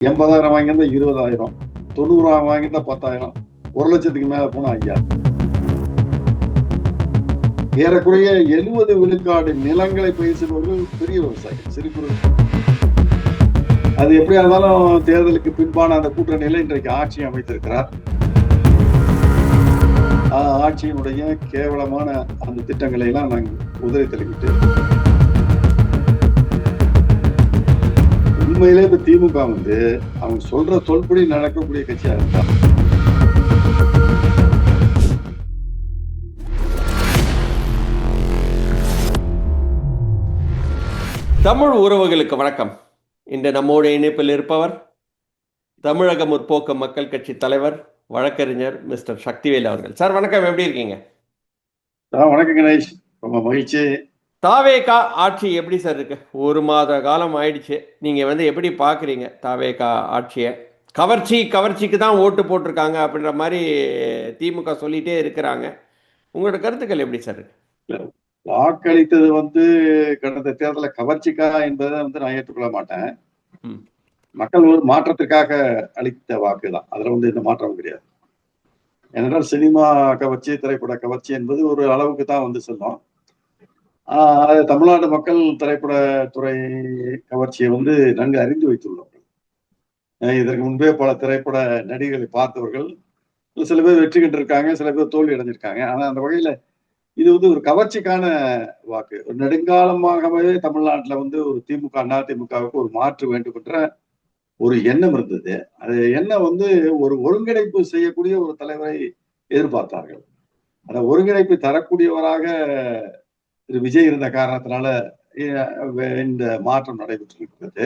80,000 வாங்கியிருந்தா 20,000, 90,000 வாங்கியிருந்தா 10,000, 1,00,000க்கு மேல போனா 5,000. ஏறக்குறைய 70 விழுக்காடு நிலங்களை பயிர் செய்பவர்கள் பெரிய விவசாயிகள், சிறு குறு. அது எப்படியா இருந்தாலும் தேர்தலுக்கு பின்பான அந்த கூட்டணியில இன்றைக்கு ஆட்சி அமைத்திருக்கிறார். ஆட்சியினுடைய கேவலமான அந்த திட்டங்களை எல்லாம் நாங்கள் உதறி தள்ளிவிட்டு, உண்மையிலே இப்ப திமுக அவங்க சொல்ற சொல்படி நடக்கக்கூடிய கட்சியா இருந்தா. தமிழ் உறவுகளுக்கு வணக்கம். இன்று நம்மோடு இணைப்பில் இருப்பவர் தமிழக முற்போக்கு மக்கள் கட்சி தலைவர் வழக்கறிஞர் மிஸ்டர் சக்திவேல் அவர்கள். சார் வணக்கம், எப்படி இருக்கீங்க? வணக்கம் கணேஷ், ரொம்ப மகிழ்ச்சி. தாவேகா ஆட்சி எப்படி சார் இருக்கு? 1 மாத காலம் ஆயிடுச்சு. நீங்க எப்படி பாக்குறீங்க தாவேகா ஆட்சியை? கவர்ச்சிக்கு தான் ஓட்டு போட்டிருக்காங்க அப்படின்ற மாதிரி திமுக சொல்லிட்டே இருக்கிறாங்க. உங்களோட கருத்துக்கள் எப்படி சார் இருக்கு? வாக்களித்தது கடந்த தேர்தலில் கவர்ச்சிக்கா என்பதை நான் ஏற்றுக்கொள்ள மாட்டேன். மக்கள் ஒரு மாற்றத்திற்காக அளித்த வாக்குதான். அதுல எந்த மாற்றமும் கிடையாது. ஏனென்றால் சினிமா கவர்ச்சி, திரைப்பட கவர்ச்சி என்பது ஒரு அளவுக்கு தான் செல்லும். தமிழ்நாடு மக்கள் திரைப்படத்துறை கவர்ச்சியை நன்கு அறிந்து வைத்துள்ளவர்கள். இதற்கு முன்பே பல திரைப்பட நடிகர்களை பார்த்தவர்கள். சில பேர் வெற்றி கண்டிருக்காங்க, சில பேர் தோல்வி அடைஞ்சிருக்காங்க. ஆனா அந்த வகையில இது ஒரு கவர்ச்சிக்கான வாக்கு. ஒரு நெடுங்காலமாகவே தமிழ்நாட்டுல ஒரு திமுக, அதிமுகவுக்கு ஒரு மாற்று வேண்டும் என்ற ஒரு எண்ணம் இருந்தது. அது எண்ணம் ஒரு ஒருங்கிணைப்பு செய்யக்கூடிய ஒரு தலைவரை எதிர்பார்த்தார்கள். அந்த ஒருங்கிணைப்பு தரக்கூடியவராக திரு விஜய் இருந்த காரணத்தினால இந்த மாற்றம் நடைபெற்றிருக்கிறது.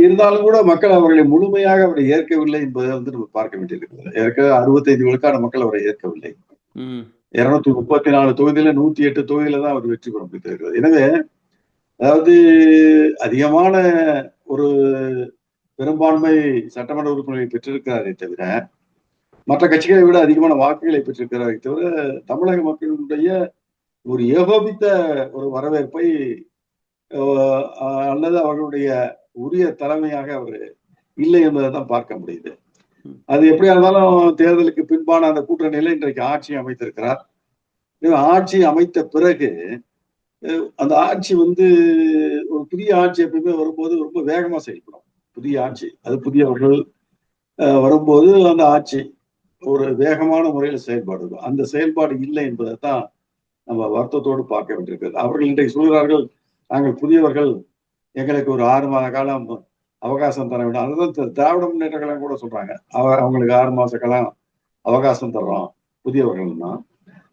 இருந்தாலும் கூட மக்கள் அவர்களை முழுமையாக அவரை ஏற்கவில்லை என்பதை நம்ம பார்க்க வேண்டியிருக்கிறது. 65 விழுக்காடு மக்கள் அவரை ஏற்கவில்லை. 234 தொகுதியில 108 தொகுதியில தான் அவர் வெற்றி பெற முடிந்திருக்கிறது. எனவே அதாவது அதிகமான ஒரு பெரும்பான்மை சட்டமன்ற உறுப்பினர்களை பெற்றிருக்கிறாரே தவிர, மற்ற கட்சிகளை விட அதிகமான வாக்குகளை பெற்றிருக்கிறாரே தவிர, தமிழக மக்களுடைய ஒரு ஏகோபித்த ஒரு வரவேற்பை அல்லது அவர்களுடைய உரிய தலைமையாக அவர் இல்லை என்பதை தான் பார்க்க முடியுது. அது எப்படியா இருந்தாலும் தேர்தலுக்கு பின்பான அந்த கூட்டணியில இன்றைக்கு ஆட்சி அமைத்திருக்கிறார். ஆட்சி அமைத்த பிறகு அந்த ஆட்சி ஒரு புதிய ஆட்சி எப்பயுமே வரும்போது ரொம்ப வேகமா செயல்படும். புதிய ஆட்சி, அது புதியவர்கள் வரும்போது அந்த ஆட்சி ஒரு வேகமான முறையில் செயல்பாடு, அந்த செயல்பாடு இல்லை என்பதை தான் நம்ம வருத்தத்தோடு பார்க்க வேண்டியிருக்கிறது. அவர்கள் இன்றைக்கு சொல்கிறார்கள், நாங்கள் புதியவர்கள், எங்களுக்கு ஒரு 6 மாத காலம் அவகாசம் தர வேண்டும். அதுதான் திராவிட முன்னேற்ற கழகம் கூட சொல்றாங்க. அவங்களுக்கு 6 மாச காலம் அவகாசம் தர்றோம் புதியவர்கள் தான்.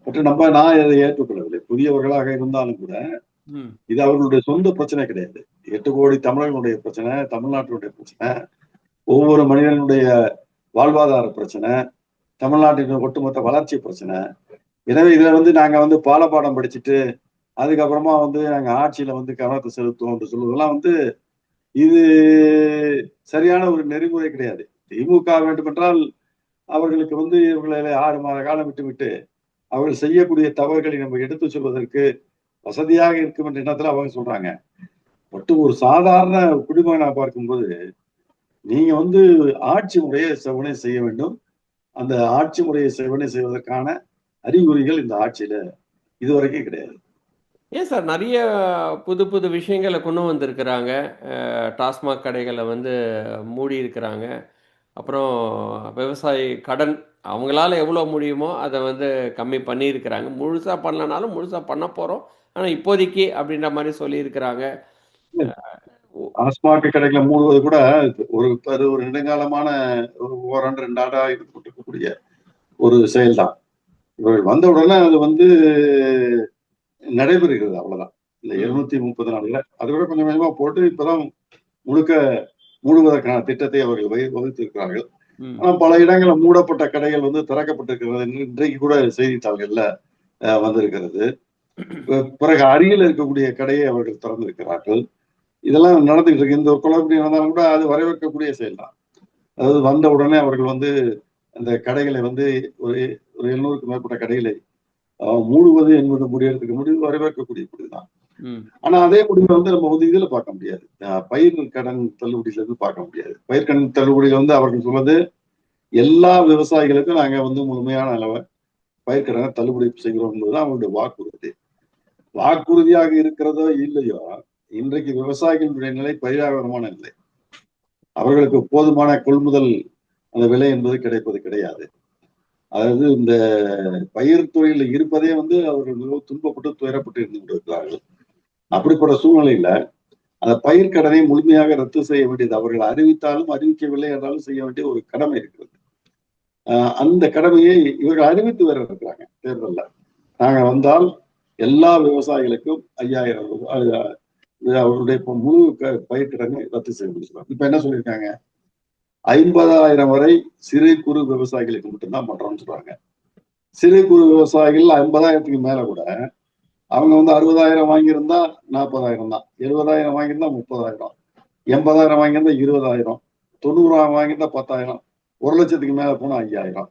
மற்றும் நான் இதை ஏற்றுக்கொள்ளவில்லை. புதியவர்களாக இருந்தாலும் கூட இது அவர்களுடைய சொந்த பிரச்சனை கிடையாது. 8 கோடி தமிழர்களுடைய பிரச்சனை, தமிழ்நாட்டினுடைய பிரச்சனை, ஒவ்வொரு மனிதனுடைய வாழ்வாதார பிரச்சனை, தமிழ்நாட்டின் ஒட்டுமொத்த வளர்ச்சி பிரச்சனை. எனவே இதுல நாங்க பாடம் படிச்சுட்டு அதுக்கப்புறமா நாங்க ஆட்சியில கவனத்தை செலுத்துவோம் சொல்லுவதெல்லாம் இது சரியான ஒரு நெறிமுறை கிடையாது. திமுக வேண்டுமென்றால் அவர்களுக்கு இவர்களை 6 மாத காலம் விட்டு அவர்கள் செய்யக்கூடிய தவறுகளை நம்ம எடுத்து சொல்வதற்கு வசதியாக இருக்கும் என்ற எண்ணத்துல அவங்க சொல்றாங்க. மட்டும் ஒரு சாதாரண குடிமகனா பார்க்கும்போது நீங்க ஆட்சி முறையை செவனை செய்ய வேண்டும். அந்த ஆட்சி முறையை செவனை செய்வதற்கான அறிகுறிகள் இந்த ஆட்சியில இதுவரைக்கும் கிடையாது. ஏன் சார் நிறைய புது விஷயங்களை கொண்டு வந்திருக்கிறாங்க. டாஸ்மாக் கடைகளை மூடி இருக்கிறாங்க. அப்புறம் விவசாயி கடன் அவங்களால எவ்வளோ முடியுமோ அதை கம்மி பண்ணியிருக்கிறாங்க. முழுசாக பண்ணலனாலும் முழுசாக பண்ண போகிறோம், ஆனால் இப்போதைக்கு அப்படின்ற மாதிரி சொல்லியிருக்கிறாங்க. டாஸ்மாக் கடைகளை மூடுவது கூட ஒரு நெடுங்காலமான ஒரு 2 ஆண்டா இருக்கக்கூடிய ஒரு செயல்தான். இவர்கள் வந்த உடனே அது நடைபெறுகிறது, அவ்வளவுதான். இந்த 230 நாடுல அதை விட கொஞ்சம் கொஞ்சமா போட்டு இப்பதான் முழுக்க மூடுவதற்கான திட்டத்தை அவர்கள் வகுத்திருக்கிறார்கள். ஆனா பல இடங்களில் மூடப்பட்ட கடைகள் திறக்கப்பட்டிருக்கிறது. இன்றைக்கு கூட செய்தித்தாள்கள்ல வந்திருக்கிறது. பிறகு அருகில் இருக்கக்கூடிய கடையை அவர்கள் திறந்திருக்கிறார்கள். இதெல்லாம் நடந்துகிட்டு இருக்கு. இந்த ஒரு குழப்படி நடந்தாலும் கூட அது வரவேற்கக்கூடிய செயல் தான். அதாவது வந்த உடனே அவர்கள் அந்த கடைகளை ஒரு 700க்கும் மேற்பட்ட கடைகளை மூடுவது என்பது முடியறதுக்கு வரவேற்கக்கூடிய முடிவுதான். ம். ஆனா அதே முடிவை வந்து நம்ம வந்து இதுல பார்க்க முடியாது. பயிர் கடன் தள்ளுபடியில இருந்து பார்க்க முடியாது. பயிர் கடன் தள்ளுபடியில வந்து அவர்கள் சொல்வது எல்லா விவசாயிகளுக்கும் நாங்க வந்து முழுமையான அளவை பயிர் கடனை தள்ளுபடி செய்கிறோம் என்பதுதான் அவங்களுடைய வாக்குறுதி. வாக்குறுதியாக இருக்கிறதோ இல்லையோ, இன்றைக்கு விவசாயிகளுடைய நிலை பரிதாபகரமான நிலை. அவர்களுக்கு போதுமான கொள்முதல் அந்த விலை என்பது கிடைப்பது கிடையாது. அதாவது இந்த பயிர் தொழிலில் இருப்பதே வந்து அவர்கள் மிகவும் துன்பப்பட்டு துயரப்பட்டு இருந்து கொண்டிருக்கிறார்கள். அப்படிப்பட்ட சூழ்நிலையில அந்த பயிர் கடனை முழுமையாக ரத்து செய்ய வேண்டியது அவர்கள் அறிவித்தாலும் அறிவிக்கவில்லை என்றாலும் செய்ய வேண்டிய ஒரு கடமை இருக்கிறது. அந்த கடமையை இவர்கள் அறிவித்து வேற இருக்கிறாங்க தேர்தல்ல. நாங்க வந்தால் எல்லா விவசாயிகளுக்கும் 5000 ரூபாய் அவருடைய முழு பயிர் கடனை ரத்து செய்ய முடியும். இப்ப என்ன சொல்லியிருக்காங்க, 50,000 வரை சிறு குறு விவசாயிகளுக்கு மட்டும்தான் பண்றோம்னு சொல்றாங்க. சிறு குறு விவசாயிகள் 50,000க்கு மேல கூட அவங்க வந்து 60,000 வாங்கியிருந்தா 40,000 தான், 70,000 வாங்கியிருந்தா 30,000, 80,000 வாங்கியிருந்தா 20,000, 90,000 வாங்கியிருந்தா 10,000, 1,00,000க்கு மேல போனா 5,000.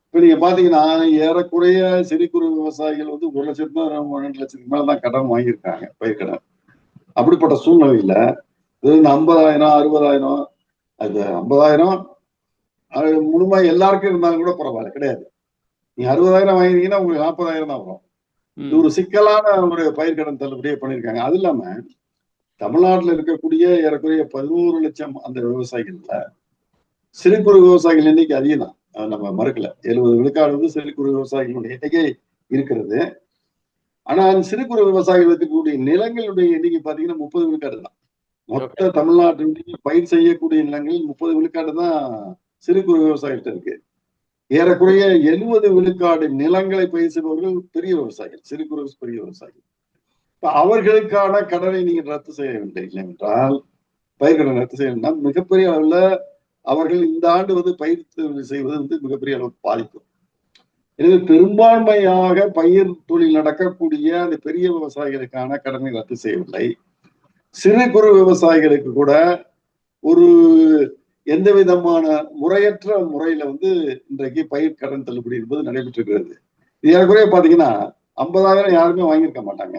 இப்ப நீங்க பாத்தீங்கன்னா ஏறக்குறைய சிறு குறு விவசாயிகள் வந்து 1,00,000 2 லட்சத்துக்கு மேலதான் கடன் வாங்கியிருக்காங்க, பயிர் கடன். அப்படிப்பட்ட சூழ்நிலையில இது 50,000 60,000 அது 50,000 அது முழுமை எல்லாருக்கும் இருந்தாலும் கூட பரவாயில்ல, கிடையாது. நீங்க 60,000 வாங்கினீங்கன்னா உங்களுக்கு 40,000 தான் வரும். இது ஒரு சிக்கலான ஒரு பயிர் கடன் தள்ளுபடியே பண்ணியிருக்காங்க. அது இல்லாம தமிழ்நாட்டில் இருக்கக்கூடிய ஏறக்குறைய 11 லட்சம் அந்த விவசாயிகள்ல சிறு குறு விவசாயிகள் எண்ணிக்கை அதிகம் தான், நம்ம மறுக்கல. 70 விழுக்காடு வந்து சிறு குறு விவசாயிகளுடைய எண்ணிக்கை இருக்கிறது. ஆனா சிறு குறு விவசாயிகள் இருக்கக்கூடிய நிலங்களுடைய எண்ணிக்கை பாத்தீங்கன்னா 30 விழுக்காடு தான். மொத்த தமிழ்நாட்டினுடைய பயிர் செய்யக்கூடிய நிலங்களில் 30 விழுக்காடு தான் சிறு குறு விவசாயிகிட்ட இருக்கு. ஏறக்குறைய 70 விழுக்காடு நிலங்களை பயிர் செய்பவர்கள் பெரிய விவசாயிகள், சிறு குறு பெரிய விவசாயிகள். அவர்களுக்கான கடனை நீங்க ரத்து செய்யவில்லை என்றால், பயிர் கடன் ரத்து செய்யணும்னா மிகப்பெரிய அளவுல அவர்கள் இந்த ஆண்டு வந்து பயிர் செய்வது வந்து மிகப்பெரிய அளவுக்கு பாதிக்கும். எனவே பெரும்பான்மையாக பயிர் தொழில் நடக்கக்கூடிய அந்த பெரிய விவசாயிகளுக்கான கடனை ரத்து செய்யவில்லை. சிறு குறு விவசாயிகளுக்கு கூட ஒரு எந்த விதமான முறையற்ற முறையில வந்து இன்றைக்கு பயிர் கடன் தள்ளுபடி என்பது நடைபெற்றிருக்கிறது. ஏறக்குறைய பாத்தீங்கன்னா 50,000 யாருமே வாங்கியிருக்க மாட்டாங்க.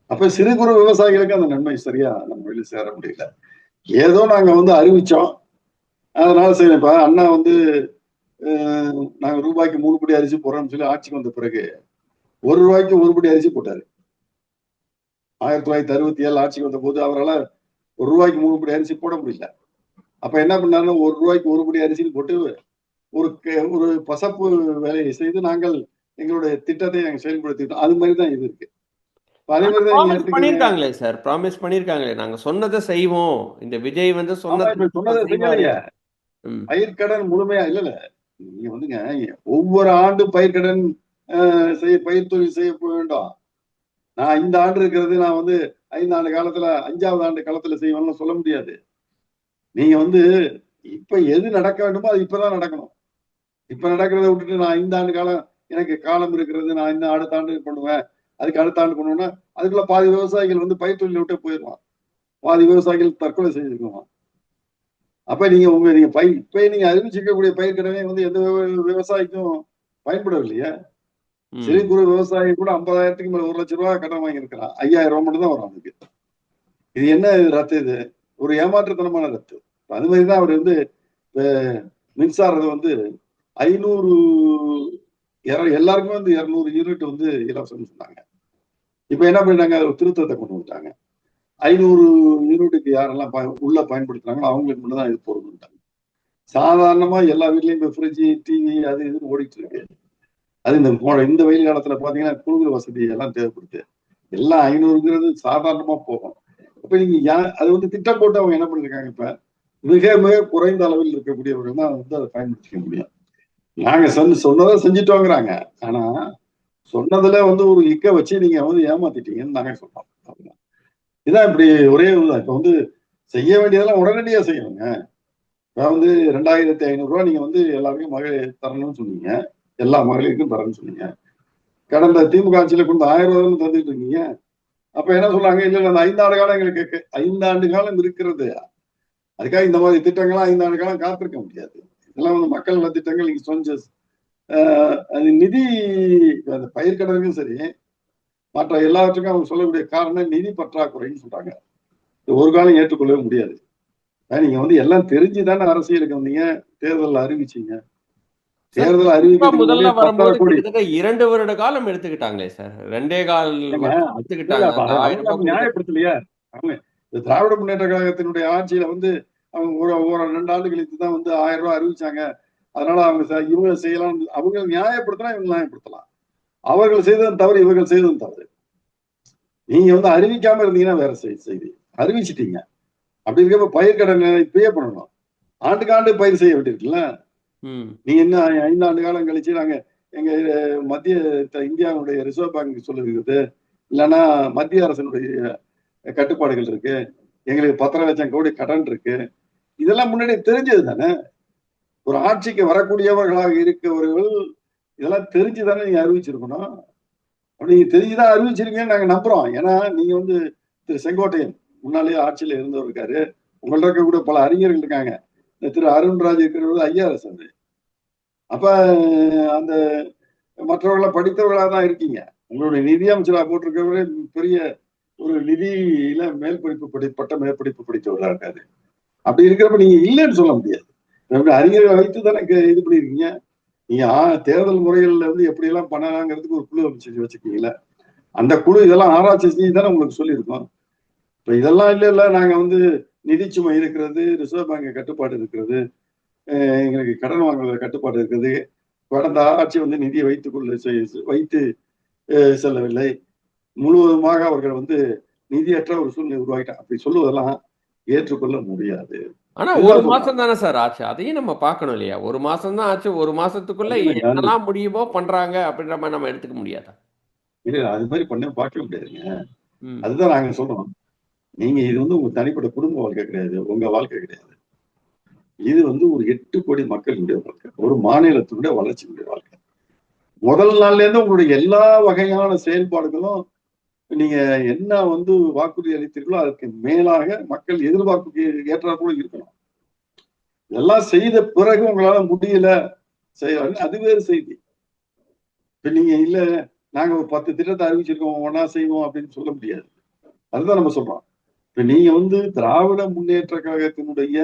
அப்ப சிறு குறு விவசாயிகளுக்கு அந்த நன்மை சரியா நம்ம வெளியே சேர முடியல. ஏதோ நாங்க வந்து அறிவிச்சோம், அதனால சரி. இப்ப அண்ணா வந்து நாங்க ரூபாய்க்கு 3 படி அரிசி போடுறோம்னு சொல்லி ஆட்சிக்கு வந்த பிறகு 1 ரூபாய்க்கு 1 படி அரிசி போட்டாரு. 1967 ஆட்சிக்கு வந்த போது அவரால் 1 ரூபாய்க்கு 3 படி அரிசி போட முடியல. அப்ப என்ன பண்ணாருன்னா 1 ரூபாய்க்கு 1 படி அரிசின்னு போட்டு ஒரு பசப்பு வேலையை செய்து நாங்கள் எங்களுடைய திட்டத்தை நாங்க செயல்படுத்திட்டோம். அது மாதிரிதான் இது இருக்கு. அதே மாதிரிதான் நீங்க எடுத்துக்கீங்க. பண்ணிருக்காங்களே சார், ப்ராமிஸ் பண்ணிருக்காங்களே, நாங்க சொன்னதை செய்வோம். இந்த விஜய் வந்து சொன்னதை செய்யலையே. பயிர்க்கடன் முழுமையா இல்ல. நீங்க வந்துங்க ஒவ்வொரு ஆண்டு பயிர்க்கடன் பயிர் தொழில் செய்ய வேண்டும். நான் இந்த ஆண்டு இருக்கிறது நான் வந்து 5 ஆண்டு காலத்துல 5வது ஆண்டு காலத்துல செய்வேன்னு சொல்ல முடியாது. நீங்க வந்து இப்ப எது நடக்க வேண்டுமோ அது இப்பதான் நடக்கணும். இப்ப நடக்கிறத விட்டுட்டு நான் 5 ஆண்டு காலம் எனக்கு காலம் இருக்கிறது, நான் இன்னும் அடுத்த ஆண்டு பண்ணுவேன், அதுக்கு அடுத்த ஆண்டு பண்ணுவேன்னா அதுக்குள்ள பாதி விவசாயிகள் வந்து பயிர் தொழிலை விட்டு போயிடுவான், பாதி விவசாயிகள் தற்கொலை செய்திருக்குவான். அப்ப நீங்க இப்ப நீங்க அறிவிச்சிருக்கக்கூடிய பயிர் கடனே வந்து எந்த விவசாயிக்கும் பயன்படவில்லையா? சிறு குறு விவசாயி கூட 50,000க்கு மேல 1,00,000 ரூபாய் கடன் வாங்கியிருக்கிறான். 5,000 ரூபாய் மட்டும் தான் வரும் அதுக்கு. இது என்ன ரத்து? இது ஒரு ஏமாற்றுத்தனமான ரத்து. அது மாதிரிதான் அவர் வந்து மின்சாரத்தை வந்து 500 எல்லாருக்குமே வந்து 200 யூனிட் வந்து இலவசம்னு சொன்னாங்க. இப்ப என்ன பண்ணாங்க, ஒரு திருத்தத்தை கொண்டு வந்துட்டாங்க. 500 யூனிட்டுக்கு யாரெல்லாம் உள்ள பயன்படுத்துறாங்களோ அவங்களுக்கு மட்டும் தான் இது பொருந்துட்டாங்க. சாதாரணமா எல்லா வீட்லயும் இப்ப ஃப்ரிட்ஜ், டிவி அது இதுன்னு ஓடிட்டு இருக்கு. அது இந்த வெயில் காலத்துல பாத்தீங்கன்னா குளிர் வசதி எல்லாம் தேவைப்படுது. எல்லாம் 500ங்கிறது சாதாரணமா போகும். இப்ப நீங்க அது வந்து திட்டம் போட்டு அவங்க என்ன பண்ணிருக்காங்க, இப்ப மிக மிக குறைந்த அளவில் இருக்கக்கூடியவர்கள் தான் வந்து அதை பயன்படுத்திக்க முடியும். நாங்க சொன்னதை செஞ்சுட்டோங்கிறாங்க. ஆனா சொன்னதுல வந்து ஒரு இக்க வச்சு நீங்க வந்து ஏமாத்திட்டீங்கன்னு நாங்க சொல்றோம். இதான் இப்படி ஒரே இதுதான். இப்ப வந்து செய்ய வேண்டியதெல்லாம் உடனடியா செய்யணுங்க. இப்ப வந்து 2,500 ரூபாய் நீங்க வந்து எல்லாருக்கும் மகளிர் தரணும்னு சொன்னீங்க, எல்லா மகளிருக்கும் தரணும்னு சொன்னீங்க. கடந்த திமுக ஆட்சியில கொண்டு 1,000 ரூபாய் தந்துட்டு இருக்கீங்க. அப்ப என்ன சொல்றாங்க, இல்ல அந்த 5 ஆண்டு காலம் எங்களுக்கு 5 ஆண்டு காலம் இருக்கிறது, அதுக்காக இந்த மாதிரி திட்டங்கள்லாம் 5 ஆண்டு காலம் காத்திருக்க முடியாது. இதெல்லாம் வந்து மக்கள் நல திட்டங்கள். நீங்க சொன்ன நிதி அந்த பயிர்க்கடனுக்கும் சரி, மற்ற எல்லாவற்றுக்கும் அவங்க சொல்லக்கூடிய காரணம் நிதி பற்றாக்குறைன்னு சொல்றாங்க. இது ஒரு காலம் ஏற்றுக்கொள்ளவே முடியாது. நீங்க வந்து எல்லாம் தெரிஞ்சுதானே அரசியலுக்கு வந்தீங்க, தேர்தல் அறிவிச்சீங்க. சார், தேர்தல் திமுக அறிவிக்கிறதுக்கு முதல்ல முன்னாடியே 10,000 வரும்போது கோடி. கிட்டத்தட்ட 2 வருட காலம் எடுத்துக்கிட்டாங்களே சார். 2.25 ஏங்க, வருஷம் இல்ல இல்ல, எடுத்துக்கிட்டாங்க. அப்ப அந்த அவங்க 1000 ரூபாய் அப்ப குடுக்க. நியாயப்படுத்தலையா? அவங்க இந்த திராவிட முன்னேற்ற கழகத்தினுடைய ஆட்சியில வந்து அவங்க ஒரு ஒரு 2 ஆண்டு கழித்து தான் வந்து 1000 ரூபாய் அறிவிச்சாங்க. அதனால அவங்க இவங்க செய்யலாம், அவங்க நியாயப்படுத்தினா இவங்க நியாயப்படுத்தலாம். அவர்கள் செய்ததும் தவறு, இவர்கள் செய்ததும் தவறு. நீங்க வந்து அறிவிக்காம இருந்தீங்கன்னா வேற செய்தி. அறிவிச்சிட்டீங்க. அப்படி இருக்கப்ப பயிர்க்கடன் இப்பயே பண்ணணும். ஆண்டுக்கு ஆண்டு பயிர் செய்ய வேண்டியிருக்குல்ல. நீங்க என்ன 5 ஆண்டு காலம் கழிச்சு நாங்க எங்க மத்திய இந்தியாவுடைய ரிசர்வ் பேங்க் சொல்லிருக்குது, இல்லைன்னா மத்திய அரசினுடைய கட்டுப்பாடுகள் இருக்கு, எங்களுக்கு 10,5 லட்சம் கோடி கடன் இருக்கு, இதெல்லாம் முன்னாடி தெரிஞ்சது தானே. ஒரு ஆட்சிக்கு வரக்கூடியவர்களாக இருக்கவர்கள் இதெல்லாம் தெரிஞ்சுதானே நீங்க அறிவிச்சிருக்கணும். அப்படி நீங்க தெரிஞ்சுதான் அறிவிச்சிருக்கீங்கன்னு நாங்க நம்புறோம். ஏன்னா நீங்க வந்து திரு செங்கோட்டையன் முன்னாலேயே ஆட்சியில இருந்தவர் இருக்காரு. உங்கள்ட்ட இருக்கக்கூடிய பல அறிஞர்கள் இருக்காங்க. திரு அருண்ராஜ் இருக்கிறவர் ஐஆர்எஸ். அப்ப அந்த மற்றவர்களை படித்தவர்களா தான் இருக்கீங்க. உங்களுடைய நிதி அமைச்சராக போட்டிருக்கவரே பெரிய ஒரு நிதியில மேல் படிப்பு பட்ட மேற்படிப்பு படித்தவர்களா இருக்காரு. அப்படி இருக்கிறப்ப நீங்க இல்லைன்னு சொல்ல முடியாது. அறிஞர்களை வைத்து தானே இது பண்ணிருக்கீங்க. நீங்க தேர்தல் முறைகள்ல வந்து எப்படி எல்லாம் பண்ணலாங்கிறதுக்கு ஒரு குழு அமைச்சு வச்சுக்கீங்களா? அந்த குழு இதெல்லாம் ஆராய்ச்சி செஞ்சு தானே உங்களுக்கு சொல்லியிருக்கோம். இப்ப இதெல்லாம் இல்ல நாங்க வந்து நிதிச்சுமை இருக்கிறது, ரிசர்வ் பேங்க் கட்டுப்பாடு இருக்கிறது, எங்களுக்கு கடன் வாங்குறதுல கட்டுப்பாடு இருக்குது, கடந்த ஆட்சி வந்து நிதியை வைத்து செல்லவில்லை, முழுவதுமாக அவர்கள் வந்து நிதியற்ற ஒரு சூழ்நிலை உருவாக்கிட்டாங்க, அப்படி சொல்லுவதெல்லாம் ஏற்றுக்கொள்ள முடியாது. ஆனா 1 மாசம் தானே சார் ஆச்சு. அதையும் நம்ம பார்க்கணும் இல்லையா? 1 மாசம் தான் ஆச்சு. 1 மாசத்துக்குள்ள என்னெல்லாம் முடியுமோ பண்றாங்க அப்படின்ற மாதிரி நம்ம எடுத்துக்க முடியாதா? இல்ல, அது மாதிரி பண்ண பார்க்க முடியாதுங்க. அதுதான் நாங்க சொல்றோம். நீங்க இது வந்து உங்க தனிப்பட்ட குடும்ப வாழ்க்கை கிடையாது, உங்க வாழ்க்கை கிடையாது. இது வந்து ஒரு 8 கோடி மக்களுடைய வாழ்க்கை, ஒரு மாநிலத்தினுடைய வளர்ச்சியினுடைய வாழ்க்கை. முதல் நாள்ல இருந்து உங்களுடைய எல்லா வகையான செயல்பாடுகளும் நீங்க என்ன வந்து வாக்குறுதி அளித்தீர்களோ அதற்கு மேலாக மக்கள் எதிர்பார்ப்புக்கு ஏற்றாற் போல இருக்கணும். இதெல்லாம் செய்த பிறகு உங்களால முடியல அது வேறு செய்தி. இப்ப நீங்க இல்ல நாங்க ஒரு 10 திட்டத்தை அறிவிச்சிருக்கோம், ஒன்னா செய்வோம் அப்படின்னு சொல்ல முடியாது. அதுதான் நம்ம சொல்றோம். இப்ப நீங்க வந்து திராவிட முன்னேற்ற கழகத்தினுடைய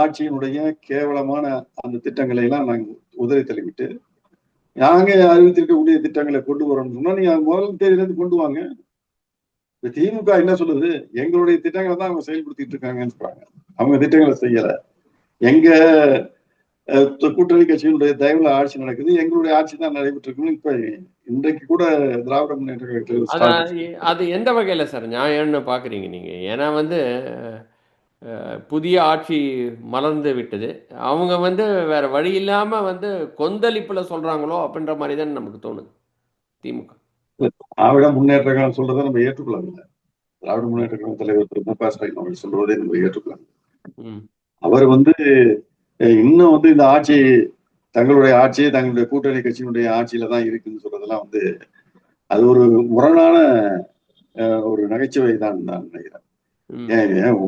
ஆட்சியினுடைய கேவலமான அந்த திட்டங்களை எல்லாம் நாங்க உதறி தள்ளிவிட்டு நாங்க அறிவித்திருக்கக்கூடிய திட்டங்களை கொண்டு வரோம்னு சொன்னா நீங்க முதல் தேதியிலிருந்து கொண்டு வாங்க. இப்ப திமுக என்ன சொல்லுது, எங்களுடைய திட்டங்களை தான் அவங்க செயல்படுத்திட்டு இருக்காங்கன்னு சொல்றாங்க. அவங்க திட்டங்களை செய்யல. எங்க கூட்டணி கட்சியினுடைய தயவுல ஆட்சி நடக்குது, எங்களுடைய ஆட்சி தான் நடைபெற்று இருக்குன்னு இப்ப இன்றைக்கு கூட திராவிட முன்னேற்ற கழகத்தில் அது எந்த வகையில சார் நியாயம்னு பாக்குறீங்க நீங்க? ஏன்னா வந்து புதிய ஆட்சி மலர்ந்து விட்டது. அவங்க வந்து வேற வழி இல்லாம வந்து கொந்தளிப்புல சொல்றாங்களோ அப்படின்ற மாதிரி தான் நமக்கு தோணுது திமுக. திராவிட முன்னேற்ற கழகம் சொல்றதை நம்ம ஏற்றுக்கொள்ளவில்லை. திராவிட முன்னேற்ற கழக தலைவர் திரு மு க ஸ்டாலின் அவர்கள் சொல்வதை நம்ம ஏற்றுக்கொள்ளவில்லை. அவர் வந்து இன்னும் வந்து இந்த ஆட்சி தங்களுடைய ஆட்சி தங்களுடைய கூட்டணி கட்சியினுடைய ஆட்சியில தான் இருக்குன்னு சொல்றதெல்லாம் வந்து அது ஒரு முரணான ஒரு நகைச்சுவை தான் நான் நினைக்கிறேன். ஏன்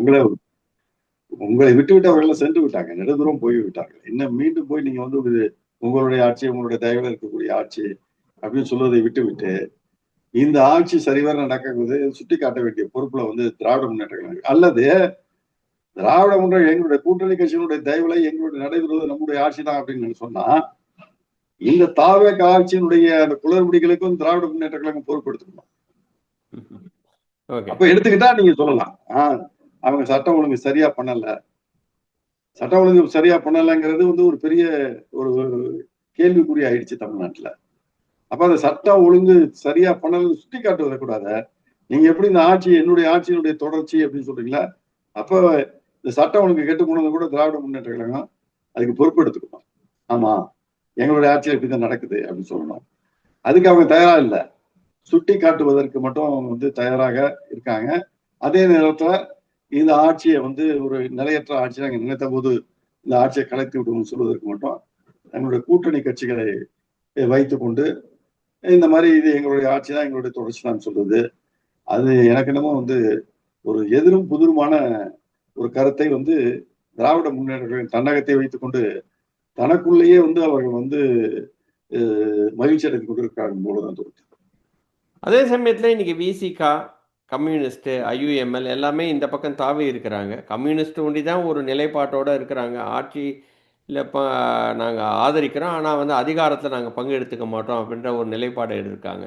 உங்களை விட்டு அவர்கள் சென்று விட்டாங்க, நெடுதூரம் போய் விட்டார்கள். இன்னும் மீண்டும் போய் நீங்க வந்து உங்களுடைய ஆட்சி உங்களுடைய தயவுல இருக்கக்கூடிய ஆட்சி அப்படின்னு சொல்வதை விட்டு இந்த ஆட்சி சரிவர நடக்கும்போது சுட்டி காட்ட வேண்டிய பொறுப்புல வந்து திராவிட முன்னேற்ற கழகம் அல்லது திராவிட முன்னேற்ற எங்களுடைய கூட்டணி கட்சியினுடைய தயவுல எங்களுடைய நடைபெறுவது நம்முடைய ஆட்சி தான் அப்படின்னு சொன்னா இந்த தாவேக ஆட்சியினுடைய அந்த குளறுபடிகளுக்கும் திராவிட முன்னேற்ற கழகம் பொறுப்பெடுத்துக்கணும். அப்ப எடுத்துக்கிட்டா நீங்க சொல்லலாம் அவங்க சட்டம் ஒழுங்கு சரியா பண்ணல, சட்டம் ஒழுங்கு சரியா பண்ணலங்கிறது வந்து ஒரு பெரிய ஒரு கேள்விக்குறி ஆயிடுச்சு தமிழ்நாட்டுல. அப்ப அந்த சட்டம் ஒழுங்கு சரியா பண்ணல சுட்டி காட்டு வரக்கூடாத. நீங்க எப்படி இந்த ஆட்சி என்னுடைய ஆட்சியினுடைய தொடர்ச்சி அப்படின்னு சொல்றீங்களா? அப்ப இந்த சட்டம் ஒழுங்கு கெட்டு போனது கூட திராவிட முன்னேற்ற கழகம் அதுக்கு பொறுப்பு எடுத்துக்கணும். ஆமா, எங்களுடைய ஆட்சியில் இப்படிதான் நடக்குது அப்படின்னு சொல்லணும். அதுக்கு அவங்க தயாரா இல்லை, சுட்டி காட்டுவதற்கு மட்டும் அவங்க வந்து தயாராக இருக்காங்க. அதே நேரத்துல இந்த ஆட்சியை வந்து ஒரு நிலையற்ற ஆட்சி நாங்க நினைத்த போது இந்த ஆட்சியை கலைத்து விடுவோம்னு சொல்வதற்கு மட்டும் எங்களுடைய கூட்டணி கட்சிகளை வைத்துக் கொண்டு இந்த மாதிரி இது எங்களுடைய ஆட்சி தான் எங்களுடைய தொடர்ச்சி தான் சொல்றது. அது எனக்கு என்னமோ வந்து ஒரு எதிரும் புதிருமான ஒரு கருத்தை வந்து திராவிட முன்னேற்ற தன்னகத்தை வைத்துக் கொண்டு தனக்குள்ளேயே வந்து அவர்கள் வந்து மகிழ்ச்சி அடைந்து கொண்டிருக்கிறார்கள் போலதான் தோணுது. அதே சமயத்தில் இன்னைக்கு விசிகா, கம்யூனிஸ்ட்டு, ஐயுஎம்எல் எல்லாமே இந்த பக்கம் தாவி இருக்கிறாங்க. கம்யூனிஸ்ட் ஒண்டி தான் ஒரு நிலைப்பாட்டோடு இருக்கிறாங்க. ஆட்சியில் இப்போ நாங்கள் ஆதரிக்கிறோம், ஆனால் வந்து அதிகாரத்தில் நாங்கள் பங்கு எடுத்துக்க மாட்டோம் அப்படின்ற ஒரு நிலைப்பாடு எடுத்திருக்காங்க.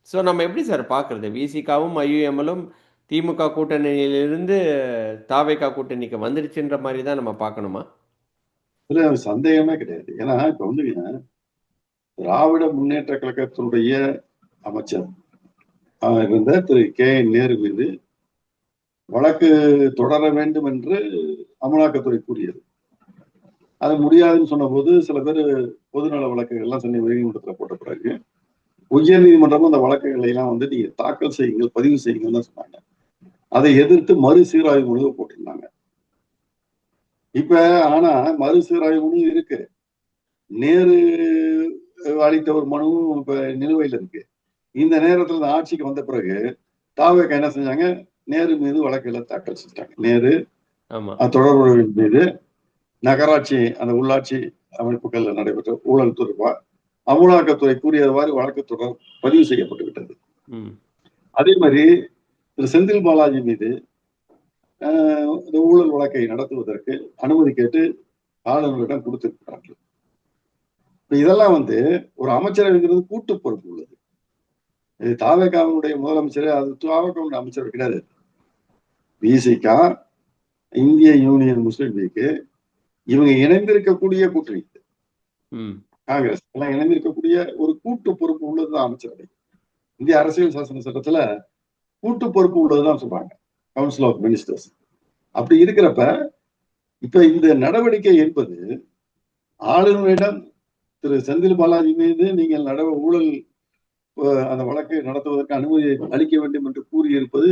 ஸோ நம்ம எப்படி சார் பார்க்குறது? விசிகாவும் ஐயுஎம்எல்லும் திமுக கூட்டணியிலிருந்து தாவேகா கூட்டணிக்கு வந்துடுச்சுன்ற மாதிரி தான் நம்ம பார்க்கணுமா? இதுல சந்தேகமே கிடையாது. ஏன்னா இப்ப வந்து திராவிட முன்னேற்ற கழகத்தினுடைய அமைச்சர் இருந்த திரு நேரு மீது வழக்கு தொடர வேண்டும் என்று அமலாக்கத்துறை கூறியது. அது முடியாதுன்னு சொன்ன போது சில பேர் பொதுநல வழக்குகள் எல்லாம் சென்னை உயர்நீதிமன்றத்துல போட்ட பிறகு உயர் நீதிமன்றமும் அந்த வழக்குகளை எல்லாம் வந்து நீங்க தாக்கல் செய்யுங்கள், பதிவு செய்யுங்கள் தான் சொன்னாங்க. அதை எதிர்த்து மறுசீராய்வு மனு போட்டிருந்தாங்க. இப்ப ஆனா மறுசீராய்வு மனு இருக்கு, நேரு அளித்த ஒரு மனுவும் இப்ப நிலுவையில் இருக்கு. இந்த நேரத்துல இந்த ஆட்சிக்கு வந்த பிறகு தாவேகா என்ன செஞ்சாங்க, நேரு மீது வழக்குகளை தாக்கல் செஞ்சாங்க. நேரு தொடர்புகளின் மீது நகராட்சி அந்த உள்ளாட்சி அமைப்புகள் நடைபெற்ற ஊழல் தொடர்பா அமலாக்கத்துறை கூறியவாறு வழக்கு தொடர் பதிவு செய்யப்பட்டு விட்டது. அதே மாதிரி திரு செந்தில் பாலாஜி மீது இந்த ஊழல் வழக்கை நடத்துவதற்கு அனுமதி கேட்டு ஆளுநரிடம் கொடுத்திருக்கிறார்கள். இதெல்லாம் வந்து ஒரு அமைச்சரவைங்கிறது கூட்டு பொறுப்பு உள்ளது. இது தாவேகாவுடைய முதலமைச்சர், அது தாவேகாவுடைய அமைச்சர் கிடையாது. விசிகா, இந்திய யூனியன் முஸ்லீம் லீக், இவங்க இணைந்திருக்கக்கூடிய கூட்டணி, காங்கிரஸ் எல்லாம் இணைந்திருக்கக்கூடிய ஒரு கூட்டு பொறுப்பு உள்ளதுதான் அமைச்சரவை. இந்திய அரசியல் சாசன சட்டத்துல கூட்டு பொறுப்பு உள்ளதுதான் சொல்றாங்க, கவுன்சில் ஆஃப் மினிஸ்டர்ஸ். அப்படி இருக்கிறப்ப இப்ப இந்த நடவடிக்கை என்பது ஆளுநரிடம் திரு செந்தில் பாலாஜி மீது நீங்கள் ஊழல் அந்த வழக்கை நடத்துவதற்கு அனுமதி அளிக்க வேண்டும் என்று கூறியிருப்பது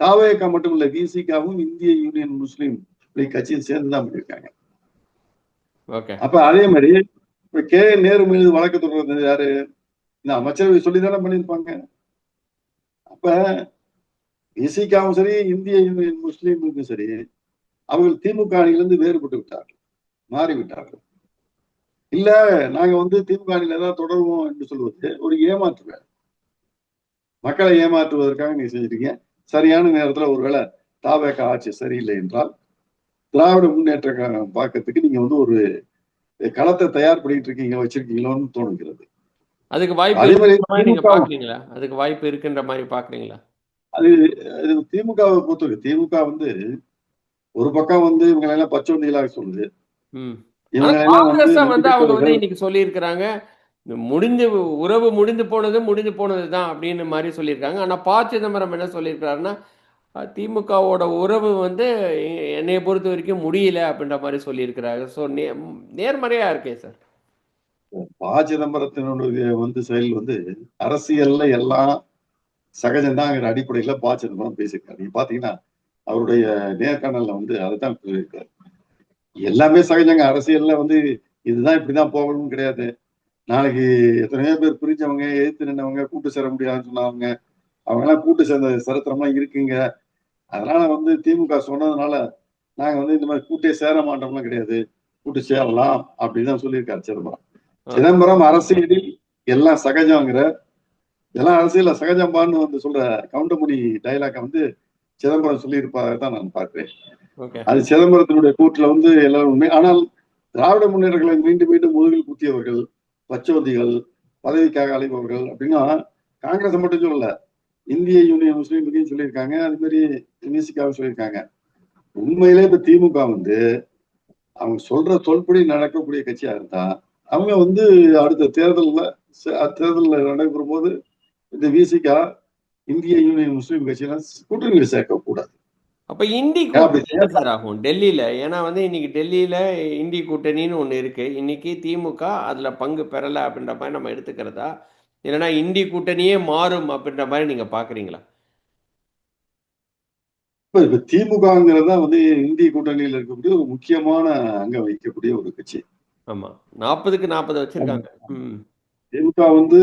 தாவேகா மட்டுமல்ல, விசிகாவும் இந்திய யூனியன் முஸ்லீம் லீக் கட்சியும் சேர்ந்துதான் பண்ணியிருக்காங்க. அப்ப அதே மாதிரி இப்ப நேரு மீது வழக்கு தொடர்றது யாரு? இந்த அமைச்சரவை சொல்லிதானே பண்ணியிருப்பாங்க. அப்ப விசிகாவும் சரி, இந்திய யூனியன் முஸ்லீமுக்கும் சரி, அவர்கள் திமுக அணியிலிருந்து வேறுபட்டு விட்டார்கள், மாறிவிட்டார்கள். இல்ல நாங்க வந்து திமுக அணியில தான் தொடருவோம் என்று சொல்வது ஒரு ஏமாற்று. மக்களை ஏமாற்றுவதற்காக நீங்க செஞ்சிருக்கீங்க. சரியான நேரத்துல ஒருவேளை தாவேகா ஆட்சி சரியில்லை என்றால் திராவிட முன்னேற்ற பார்க்கறதுக்கு நீங்க வந்து ஒரு களத்தை தயார் பண்ணிட்டு இருக்கீங்க, வச்சிருக்கீங்களோன்னு தோணுகிறது. அதுக்கு வாய்ப்பு இருக்குன்ற மாதிரி பாக்குறீங்களா? அது திமுகவை பொறுத்தவரை திமுக வந்து ஒரு பக்கம் வந்து இவங்க எல்லாம் பச்சோந்திகளாக சொல்லுது. இன்னைக்கு சொல்லி இருக்கிறாங்க, உறவு முடிந்து போனதுதான் அப்படின்னு மாதிரி சொல்லியிருக்காங்க. ஆனா ப. சிதம்பரம் என்ன சொல்லியிருக்காருன்னா, திமுகவோட உறவு வந்து என்னைய பொறுத்த வரைக்கும் முடியல அப்படின்ற மாதிரி சொல்லியிருக்கிறாங்க. ஸோ நேர்மறையா இருக்கேன் சார். ப. சிதம்பரத்தினுடைய வந்து செயல் வந்து அரசியல்ல எல்லாம் சகஜம்தாங்கிற அடிப்படையில ப. சிதம்பரம் பேசியிருக்காரு. நீங்க பாத்தீங்கன்னா அவருடைய நேர்காணல்ல வந்து அதைத்தான் சொல்லியிருக்காரு. எல்லாமே சகஜங்க, அரசியல்ல வந்து இதுதான் இப்படிதான் போகணும்னு கிடையாது. நாளைக்கு எத்தனையோ பேர் பிரிஞ்சவங்க, எதிர்த்து நின்றவங்க, கூட்டு சேர முடியாதுன்னு சொன்னவங்க, அவங்க எல்லாம் கூட்டு சேர்ந்த சரித்திரம்லாம் இருக்குங்க. அதனால வந்து திமுக சொன்னதுனால நாங்க வந்து இந்த மாதிரி கூட்டே சேர மாட்டோம்லாம் கிடையாது, கூட்டு சேரலாம் அப்படிதான் சொல்லியிருக்காரு சிதம்பரம். சிதம்பரம் அரசியலில் எல்லாம் சகஜங்கிற, எல்லாம் அரசியல சகஜம்பான்னு வந்து சொல்ற கவுண்டமணி டைலாக வந்து சிதம்பரம் சொல்லியிருப்பாதான் நான் பார்க்கிறேன். அது சிதம்பரத்தினுடைய கூட்டுல வந்து எல்லாரும் உண்மை. ஆனால் திராவிட முன்னேற்றங்களை மீண்டும் மீண்டும் முதுகில் குத்தியவர்கள், பச்சோந்திகள், பதவிக்காக அழைப்பவர்கள் அப்படின்னா காங்கிரஸ் மட்டும் சொல்லல, இந்திய யூனியன் முஸ்லீம் லீக்கையும் சொல்லியிருக்காங்க, அது மாதிரி விசிகாவும் சொல்லியிருக்காங்க. உண்மையிலே இப்ப திமுக வந்து அவங்க சொல்ற சொல்படி நடக்கக்கூடிய கட்சியா இருந்தா அவங்க வந்து அடுத்த தேர்தல்ல நடைபெறும் போது இந்த விசிகா, இந்திய யூனியன் முஸ்லீம் கட்சியெல்லாம் கூட்டணியில் சேர்க்க கூடாது. அப்ப இந்தி கூட்டணி சார் ஆகும் டெல்லியில. ஏன்னா வந்து இன்னைக்கு டெல்லியில இந்தி கூட்டணின்னு ஒண்ணு இருக்கு. இன்னைக்கு திமுக அதுல பங்கு பெறல அப்படின்ற மாதிரி நம்ம எடுத்துக்கிறதா, இல்லைன்னா இந்தி கூட்டணியே மாறும் அப்படின்ற மாதிரி நீங்க பாக்குறீங்களா? இப்ப திமுகங்கிறது தான் வந்து இந்திய கூட்டணியில் இருக்கக்கூடிய ஒரு முக்கியமான அங்க வைக்கக்கூடிய ஒரு கட்சி. ஆமா, 40க்கு 40 வச்சிருக்காங்க. திமுக வந்து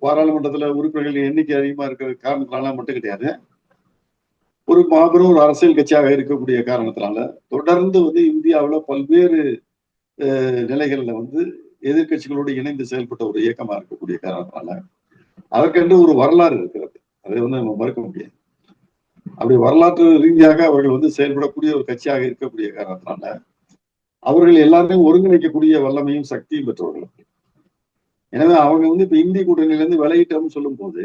பாராளுமன்றத்துல உறுப்பினர்கள் எண்ணிக்கை அதிகமா இருக்கிற காரணத்தினால மட்டும் கிடையாது, ஒரு மாபெரும் ஒரு அரசியல் கட்சியாக இருக்கக்கூடிய காரணத்தினால தொடர்ந்து வந்து இந்தியாவில் பல்வேறு நிலைகள்ல வந்து எதிர்கட்சிகளோடு இணைந்து செயல்பட்ட ஒரு இயக்கமா இருக்கக்கூடிய காரணத்தினால அதற்கென்று ஒரு வரலாறு இருக்கிறது. அதை வந்து நம்ம மறுக்க முடியாது. அப்படி வரலாற்று ரீதியாக அவர்கள் வந்து செயல்படக்கூடிய ஒரு கட்சியாக இருக்கக்கூடிய காரணத்தினால அவர்கள் எல்லாரையும் ஒருங்கிணைக்கக்கூடிய வல்லமையும் சக்தியும் பெற்றவர்கள். எனவே அவங்க வந்து இப்ப இந்தி கூட்டணியில இருந்து விலகிட்டோம்னு சொல்லும் போது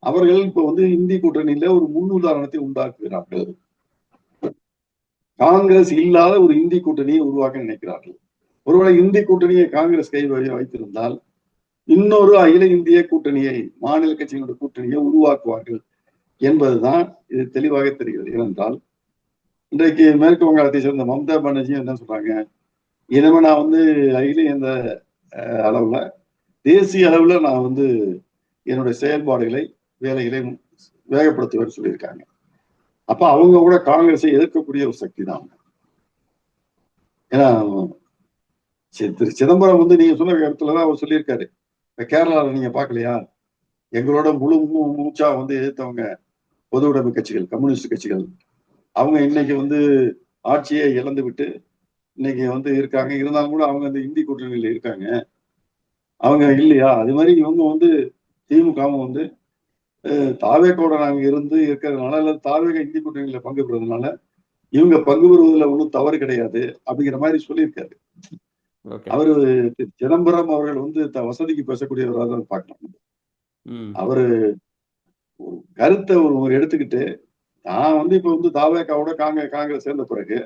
அவர்கள் இப்ப வந்து இந்தி கூட்டணியில ஒரு முன்னுதாரணத்தை உண்டாக்குகிறார்கள். காங்கிரஸ் இல்லாத ஒரு இந்தி கூட்டணியை உருவாக்க நினைக்கிறார்கள். ஒருவேளை இந்தி கூட்டணியை காங்கிரஸ் கை வைத்திருந்தால் இன்னொரு அகில இந்திய கூட்டணியை, மாநில கட்சிகளுடைய கூட்டணியை உருவாக்குவார்கள் என்பதுதான் இது தெளிவாக தெரிகிறது. ஏனென்றால் இன்றைக்கு மேற்கு வங்காளத்தை சேர்ந்த மம்தா பானர்ஜி என்ன சொல்றாங்க, இனிமே நான் வந்து அகில இந்த அளவுல தேசிய அளவுல நான் வந்து என்னுடைய செயல்பாடுகளை வேலைகளை வேகப்படுத்துவேன்னு சொல்லியிருக்காங்க. அப்ப அவங்க கூட காங்கிரஸை எதிர்க்கக்கூடிய ஒரு சக்தி தான். ஏன்னா திரு சிதம்பரம் வந்து நீங்க சொன்ன இடத்துலதான் அவர் சொல்லியிருக்காரு, இப்ப கேரளாவில் நீங்க பாக்கலையா, எங்களோட முழு மூச்சா வந்து எதிர்த்தவங்க பொது உடைமை கட்சிகள், கம்யூனிஸ்ட் கட்சிகள், அவங்க இன்னைக்கு வந்து ஆட்சியை இழந்து விட்டு இன்னைக்கு வந்து இருக்காங்க. இருந்தாலும் கூட அவங்க அந்த இந்தி கூட்டணியில இருக்காங்க. அவங்க இல்லையா, அது மாதிரி இவங்க வந்து திமுகவும் வந்து தாவேக்கோட நாங்க இருந்து இருக்கிறதுனால, அல்லது தாவேக இந்தி கூட்டணியில பங்கு பெறுறதுனால இவங்க பங்கு பெறுவதில் ஒன்றும் தவறு கிடையாது அப்படிங்கிற மாதிரி சொல்லியிருக்காரு. அவரு சிதம்பரம் அவர்கள் வந்து வசதிக்கு பேசக்கூடியவராக தான் பார்க்கலாம். அவரு ஒரு கருத்தை ஒரு எடுத்துக்கிட்டு நான் வந்து இப்ப வந்து தாவேக்காவோட காங்கிரஸ் சேர்ந்த பிறகு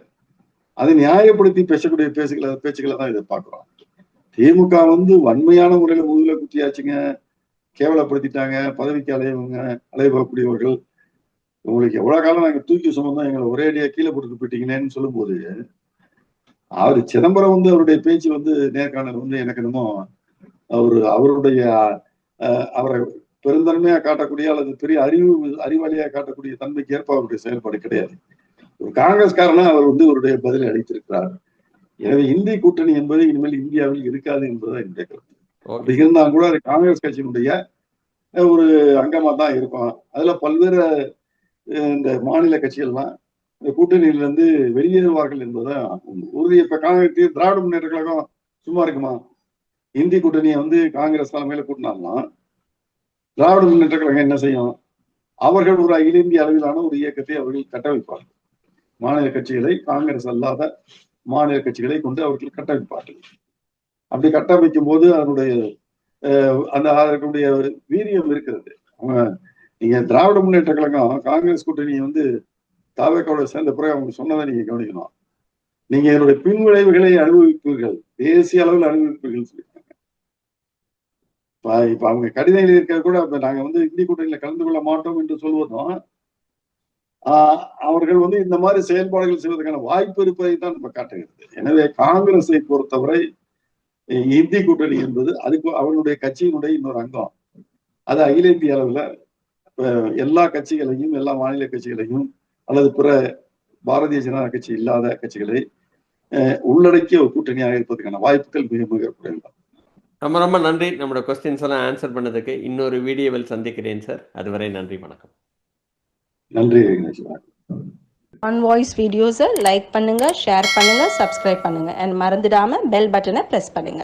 அதை நியாயப்படுத்தி பேசக்கூடிய பேச்சுக்களை தான் இதை பார்க்கிறோம். திமுக வந்து வன்மையான முறையில முதுகுல குத்தியாச்சுங்க, கேவலப்படுத்திட்டாங்க, பதவிக்கு அலையக்கூடியவர்கள், உங்களுக்கு எவ்வளவு காலம் நாங்க தூக்கி சுமந்தோம், எங்களை ஒரே அடியா கீழே போட்டு போயிட்டீங்கன்னு சொல்லும் போது அவரு சிதம்பரம் வந்து அவருடைய பேச்சு வந்து நேர்காணல் வந்து எனக்கு என்னமோ அவருடைய அவரை பெருந்தன்மையா காட்டக்கூடிய அல்லது பெரிய அறிவாளியா காட்டக்கூடிய தன்மைக்கு ஏற்ப அவருடைய செயல்பாடு கிடையாது. ஒரு காங்கிரஸ்காரனா அவர் வந்து அவருடைய பதிலை அளித்திருக்கிறார். எனவே இந்தி கூட்டணி என்பது இனிமேல் இந்தியாவில் இருக்காது என்பதுதான் என்னுடைய கருத்து. அப்படி இருந்தாலும் கூட அது காங்கிரஸ் கட்சியினுடைய ஒரு அங்கமா தான் இருக்கும். அதுல பல்வேறு இந்த மாநில கட்சிகள்லாம் இந்த கூட்டணியில இருந்து வெளியேறுவார்கள் என்பதுதான் உறுதி. இப்ப காங்கிரஸ் திராவிட முன்னேற்ற கழகம் சும்மா இருக்குமா? இந்தி கூட்டணியை வந்து காங்கிரஸ் தலைமையில கூட்டினாங்கன்னா திராவிட முன்னேற்ற கழகம் என்ன செய்யும்? அவர்கள் ஒரு அகில இந்திய அளவிலான ஒரு இயக்கத்தை அவர்கள் கட்டமைப்பார்கள். மாநில கட்சிகளை, காங்கிரஸ் அல்லாத மாநில கட்சிகளை கொண்டு அவர்கள் கட்டமைப்பார்கள். அப்படி கட்டமைக்கும் போது அதனுடைய அதற்குடைய வீரியம் இருக்கிறது. நீங்க திராவிட முன்னேற்ற கழகம் காங்கிரஸ் கூட்டணியை வந்து தாவேக்காவோட சேர்ந்த பிறகு அவங்க சொன்னதை நீங்க கவனிக்கணும். நீங்க என்னுடைய பின் விளைவுகளை அனுபவிப்பீர்கள், தேசிய அளவில் அனுபவிப்பீர்கள் சொல்லியிருக்காங்க. இப்ப அவங்க கடிதம் எழுதியிருக்க கூட நாங்க வந்து இந்தி கூட்டணியில கலந்து கொள்ள மாட்டோம் என்று சொல்வதும் அவர்கள் வந்து இந்த மாதிரி செயல்பாடுகள் செய்வதற்கான வாய்ப்பு இருப்பதை தான் நம்ம காட்டுகிறது. எனவே காங்கிரஸை பொறுத்தவரை இந்தி கூட்டணி என்பது அதுக்கு அவனுடைய கட்சியினுடைய இன்னொரு அங்கம். அது அகில இந்திய அளவுல எல்லா கட்சிகளையும், எல்லா மாநில கட்சிகளையும் அல்லது பிற பாரதிய ஜனதா கட்சி இல்லாத கட்சிகளை உள்ளடக்கிய ஒரு கூட்டணியாக இருப்பதற்கான வாய்ப்புகள் மிக மிக குறைவு. ரொம்ப ரொம்ப நன்றி. நம்மளோட கொஸ்டின்ஸ் எல்லாம் ஆன்சர் பண்ணதுக்கு. இன்னொரு வீடியோவில் சந்திக்கிறேன் சார். அதுவரை நன்றி, வணக்கம். நன்றி. ஆன் வாய்ஸ் வீடியோஸை லைக் பண்ணுங்க, ஷேர் பண்ணுங்க, சப்ஸ்கிரைப் பண்ணுங்க, அண்ட் மறந்துடாம பெல் பட்டனை பிரஸ் பண்ணுங்க.